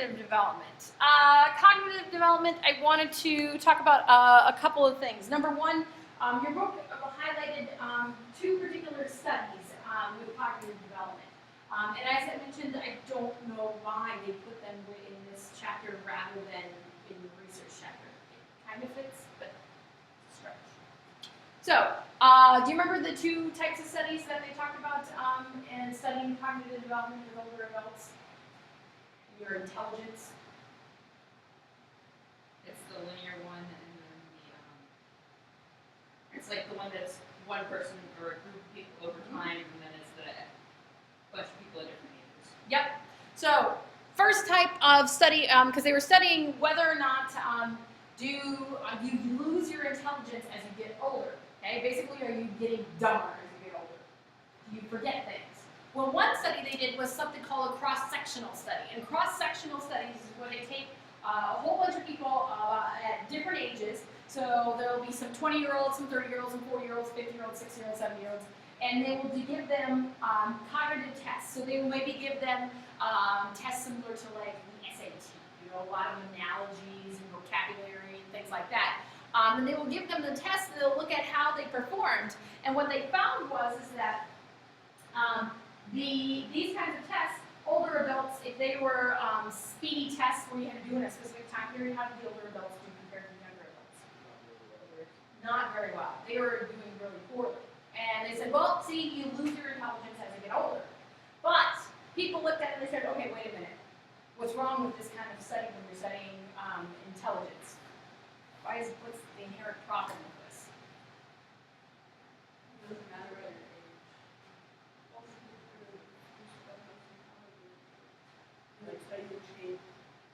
cognitive development. Cognitive development, I wanted to talk about a couple of things. Number one, your book highlighted two particular studies with cognitive development. And as I mentioned, I don't know why they put them in this chapter rather than in the research chapter. It kind of fits, but stretch. So, do you remember the two types of studies that they talked about in studying cognitive development with older adults? Your intelligence. It's the linear one, and then it's like the one that's one person or a group of people over time, and then it's the bunch of people at different ages. Yep. So first type of study, because they were studying whether or not do you lose your intelligence as you get older. Okay, basically, are you getting dumber as you get older? Do you forget things? Well, one study they did was something called a cross-sectional study. And cross-sectional studies is where they take a whole bunch of people at different ages. So there will be some 20-year-olds, some 30-year-olds, some 40-year-olds, 50-year-olds, 60-year-olds, 70-year-olds. And they will give them cognitive tests. So they will maybe give them tests similar to like the SAT, a lot of analogies and vocabulary and things like that. And they will give them the tests, and they'll look at how they performed. And what they found was that these kinds of tests, older adults, if they were speedy tests where you had to do in a specific time period, how did the older adults do compared to the younger adults? Not very well. They were doing really poorly. And they said, well, see, you lose your intelligence as you get older. But people looked at it and they said, okay, wait a minute. What's wrong with this kind of study when you're studying intelligence? What's the inherent problem with this? It doesn't matter what your age. Like study the shape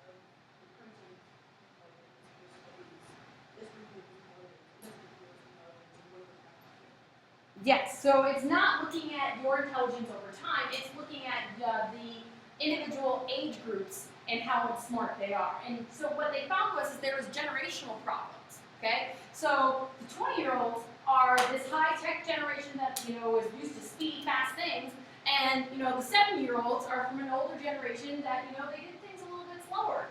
of the person, this group is intelligent, this group is intelligent, Yes, so it's not looking at your intelligence over time, it's looking at the individual age groups and how smart they are. And so what they found was there was generational problems, okay? So the 20-year-olds are this high-tech generation that, is used to speedy, fast things, and, the 70-year-olds are from an older generation that, they did things a little bit slower,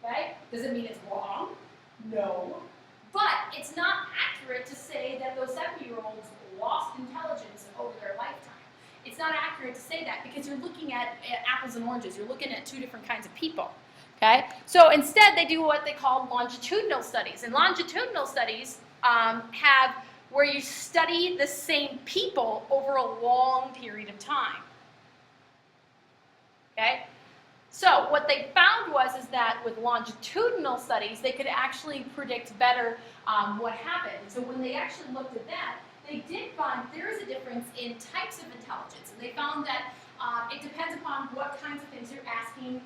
okay? Does it mean it's wrong? No. But it's not accurate to say that those 70-year-olds lost intelligence over their lifetime. It's not accurate to say that because you're looking at apples and oranges. You're looking at two different kinds of people, okay? So instead, they do what they call longitudinal studies. And longitudinal studies have where you study the same people over a long period of time, okay? So what they found was that with longitudinal studies, they could actually predict better what happened. So when they actually looked at that, they did find there is a difference in types of intelligence. And they found that it depends upon what kinds of things you're asking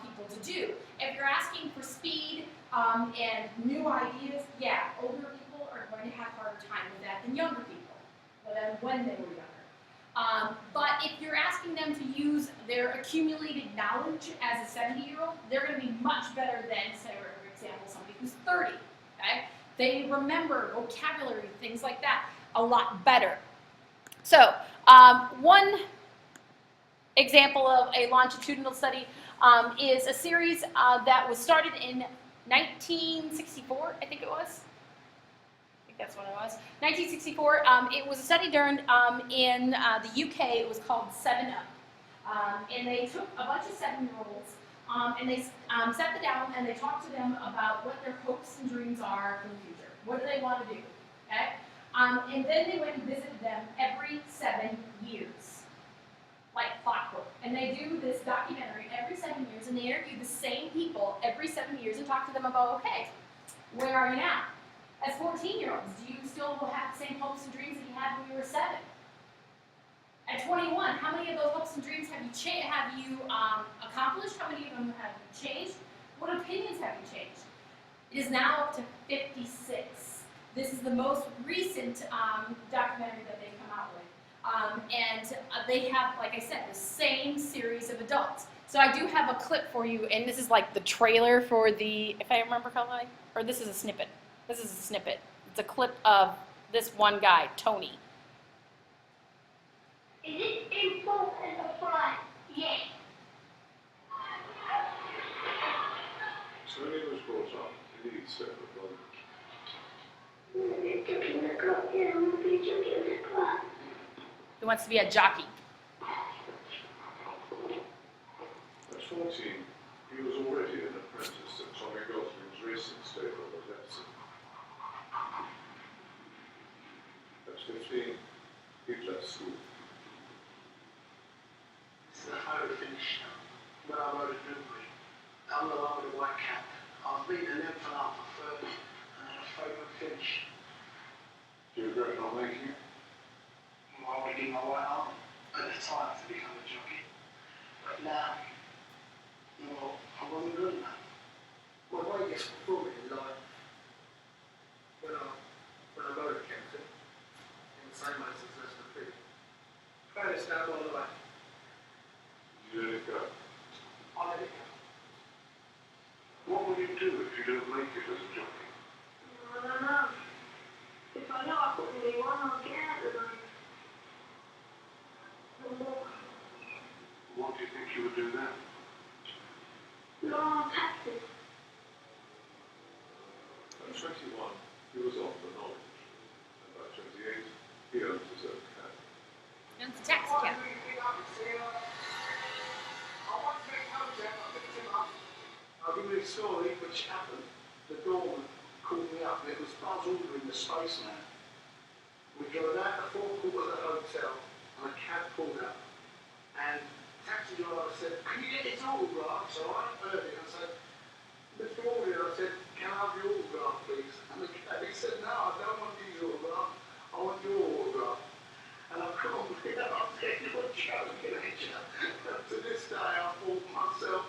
people to do. If you're asking for speed and new ideas, yeah, older people are going to have a harder time with that than younger people, than when they were younger. But if you're asking them to use their accumulated knowledge as a 70-year-old, they're going to be much better than, say, for example, somebody who's 30. Okay? They remember vocabulary, things like that, a lot better. So, one example of a longitudinal study is a series that was started in 1964, I think it was. I think that's what it was. 1964. It was a study done in the UK. It was called 7 Up. And they took a bunch of 7-year-olds and they sat them down and they talked to them about what their hopes and dreams are for the future. What do they want to do? Okay? And then they went and visited them every 7 years, like clockwork. And they do this documentary every 7 years, and they interview the same people every 7 years and talk to them about, okay, where are you now? As 14-year-olds, do you still have the same hopes and dreams that you had when you were 7? At 21, how many of those hopes and dreams have you accomplished? How many of them have changed? What opinions have you changed? It is now up to 56. This is the most recent documentary that they've come out with. And they have, like I said, the same series of adults. So I do have a clip for you, and this is like the trailer for the, if I remember correctly, or this is a snippet. This is a snippet. It's a clip of this one guy, Tony. Is it info in the front? Yes. Tony was brought up in the East End of London. He wants to be a jockey. At 14, he was already an apprentice at Tommy Gosling's racing stable at Epsom. At 15, he'd left school. It's the photo finish. When I rode a Newbury, I'm the one with the white cap. I've beaten them for half a third, and then a photo finish. Do you regret not making it? I would give my right arm at the time to become a jockey. But now, well, I wasn't good enough. My way gets fulfilled in life. When I rode a captain, in the same race as Leicester Pig. Fairness now on the way. You let it go. I let it go. What will you do if you don't make it as a jockey? I don't know. If I know I put really one, I'll get out of them. What do you think you would do then? Long taxes. At 21, he was on the knowledge, and by 28, he owned his own cab. And it's a taxi cab. I'll give you a story which happened. The doorman called me up, and it was Buzz Aldrin, the spaceman. We drove out the forecourt of the hotel, and a cab pulled up. And the taxi driver said, "Can you get his autograph?" So I heard it. I said, "Mr. Aldrin," I said, "Can I have your autograph, please?" And he said, "No, I don't want his autograph. I want your autograph." And I couldn't believe it. I said, "You're joking, ain't you?" And to this day, I thought myself,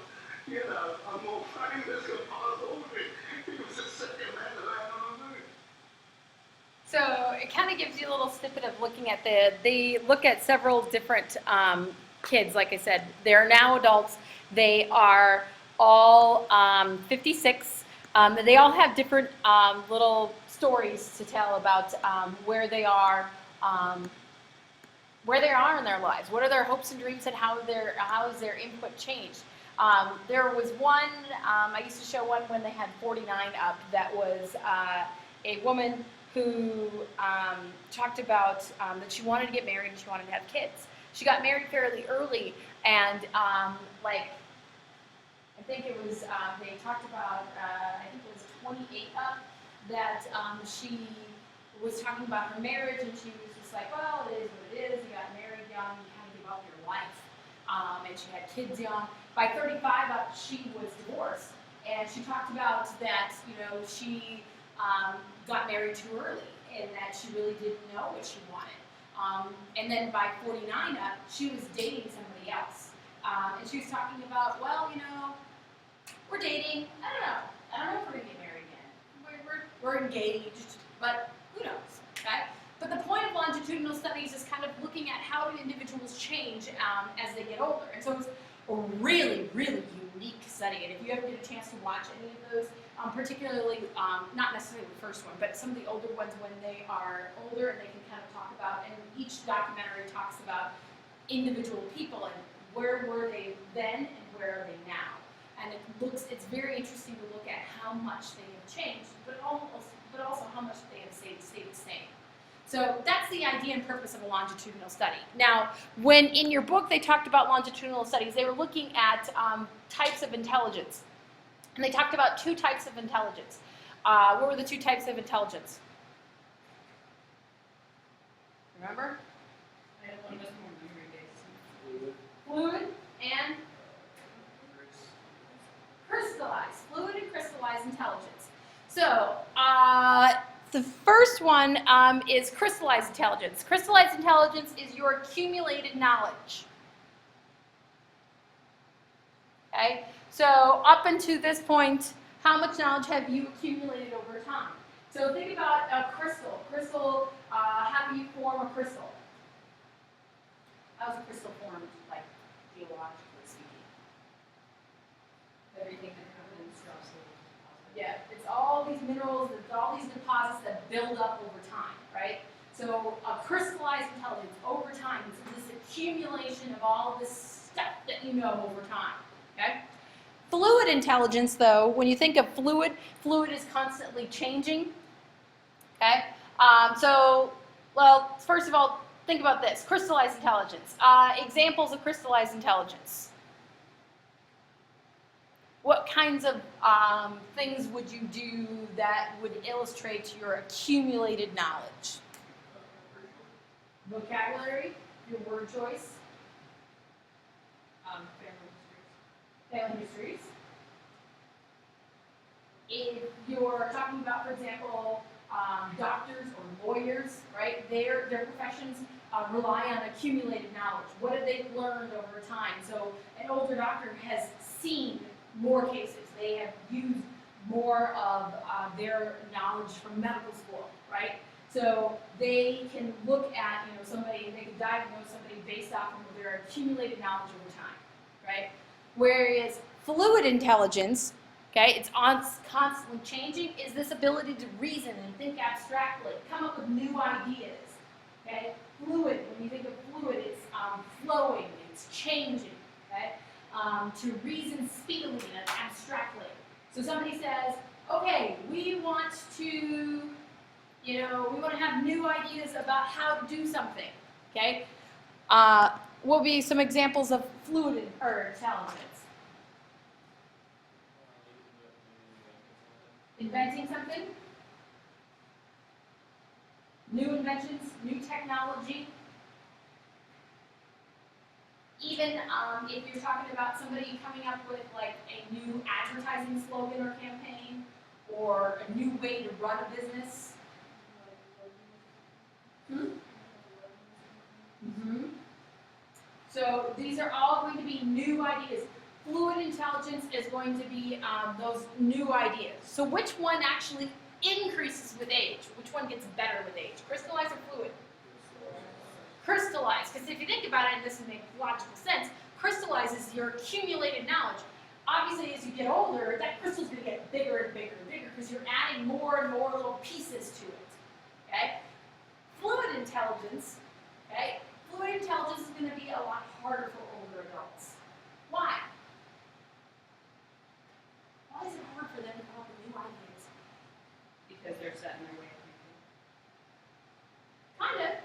you know, I'm more famous than Buzz Aldrin. He was the second man to land on the moon. So it kind of gives you a little snippet of looking at they look at several different kids, like I said. They're now adults. They are all 56. They all have different little stories to tell about where they are in their lives. What are their hopes and dreams, and how has their input changed? There was one, I used to show one when they had 49 up, that was a woman who talked about that she wanted to get married and she wanted to have kids. She got married fairly early, and I think it was, they talked about, I think it was 28 up, that she was talking about her marriage, and she was just like, well, it is what it is. You got married young, you kind of give up your life. And she had kids young. By 35 up, she was divorced. And she talked about that, you know, she got married too early, and that she really didn't know what she wanted. And then by 49 up, she was dating somebody else. And she was talking about, well, you know, we're dating. I don't know if we're going to get married again. We're engaged, but who knows, okay? But the point of longitudinal studies is kind of looking at how do individuals change as they get older. And so it's a really, really unique study. And if you ever get a chance to watch any of those, particularly, not necessarily the first one, but some of the older ones when they are older and they can kind of talk about, and each documentary talks about individual people and where were they then and where are they now. And it's very interesting to look at how much they have changed, but also how much they have stayed the same. So that's the idea and purpose of a longitudinal study. Now, when in your book they talked about longitudinal studies, they were looking at types of intelligence. And they talked about two types of intelligence. What were the two types of intelligence? Remember? I had one just more memory based. Fluid and crystallized. Fluid and crystallized intelligence. So, the first one is crystallized intelligence. Crystallized intelligence is your accumulated knowledge. Okay? So up until this point, how much knowledge have you accumulated over time? So think about a crystal. How do you form a crystal? How is a crystal formed, like geologically speaking? Everything that happens drops a little. Yeah, it's all these minerals, it's all these deposits that build up over time, right? So a crystallized intelligence over time is this accumulation of all this stuff that you know over time, okay? Fluid intelligence, though, when you think of fluid, fluid is constantly changing. Okay? Well, first of all, think about this. Crystallized intelligence. Examples of crystallized intelligence. What kinds of things would you do that would illustrate your accumulated knowledge? Vocabulary, your word choice, family histories. If you're talking about, for example, doctors or lawyers, right? Their professions rely on accumulated knowledge. What have they learned over time? So an older doctor has seen more cases. They have used more of their knowledge from medical school, right? So they can look at, somebody, they can diagnose somebody based off of their accumulated knowledge over time, right? Whereas fluid intelligence, okay, it's constantly changing, is this ability to reason and think abstractly, come up with new ideas, okay? Fluid, when you think of fluid, it's flowing, it's changing, okay? To reason speedily and abstractly. So somebody says, okay, we want to have new ideas about how to do something, okay? What will be some examples of fluid intelligence? Inventing something? New inventions, new technology. Even if you're talking about somebody coming up with like a new advertising slogan or campaign, or a new way to run a business. So these are all going to be new ideas. Fluid intelligence is going to be those new ideas. So which one actually increases with age? Which one gets better with age? Crystallized or fluid? Crystallized, because if you think about it, and this would make logical sense, crystallized is your accumulated knowledge. Obviously, as you get older, that crystal's going to get bigger and bigger and bigger because you're adding more and more little pieces to it. Okay? Fluid intelligence, okay? Fluid intelligence is going to be a lot harder for older adults. Why? Why is it hard for them to come up with new ideas? Because they're set in their way of thinking. Kind of.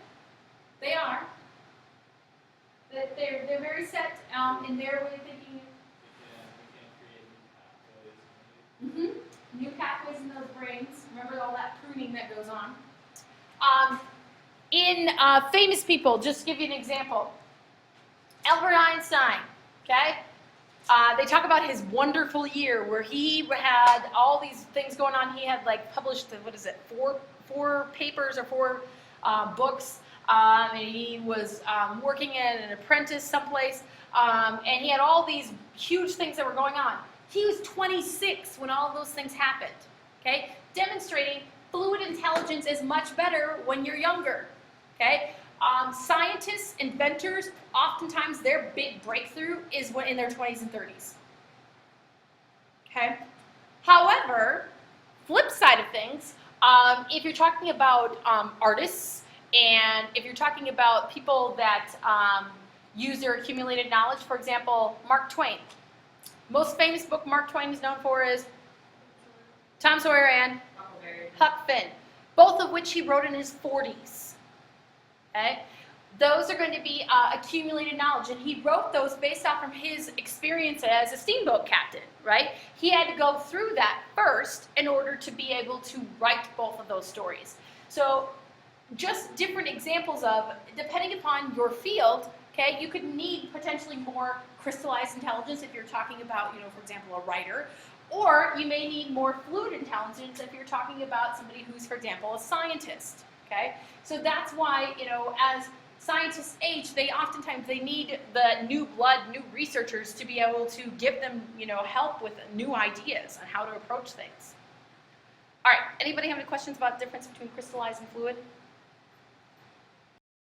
They are. They're very set in their way of thinking. New pathways in those brains. Remember all that pruning that goes on. In famous people, just to give you an example, Albert Einstein, okay? They talk about his wonderful year where he had all these things going on. He had published, four papers or four books. And he was working as an apprentice someplace, and he had all these huge things that were going on. He was 26 when all of those things happened, okay? Demonstrating fluid intelligence is much better when you're younger, okay? Scientists, inventors, oftentimes their big breakthrough is when in their 20s and 30s, okay? However, flip side of things, if you're talking about artists, and if you're talking about people that use their accumulated knowledge, for example, Mark Twain. Most famous book Mark Twain is known for is Tom Sawyer and Huck Finn, both of which he wrote in his 40s. Okay? Those are going to be accumulated knowledge, and he wrote those based off from his experience as a steamboat captain, right? He had to go through that first in order to be able to write both of those stories. So just different examples of, depending upon your field, okay, you could need potentially more crystallized intelligence if you're talking about, for example, a writer, or you may need more fluid intelligence if you're talking about somebody who's, for example, a scientist, okay? So that's why, as scientists age, they need the new blood, new researchers to be able to give them, help with new ideas on how to approach things. All right, anybody have any questions about the difference between crystallized and fluid?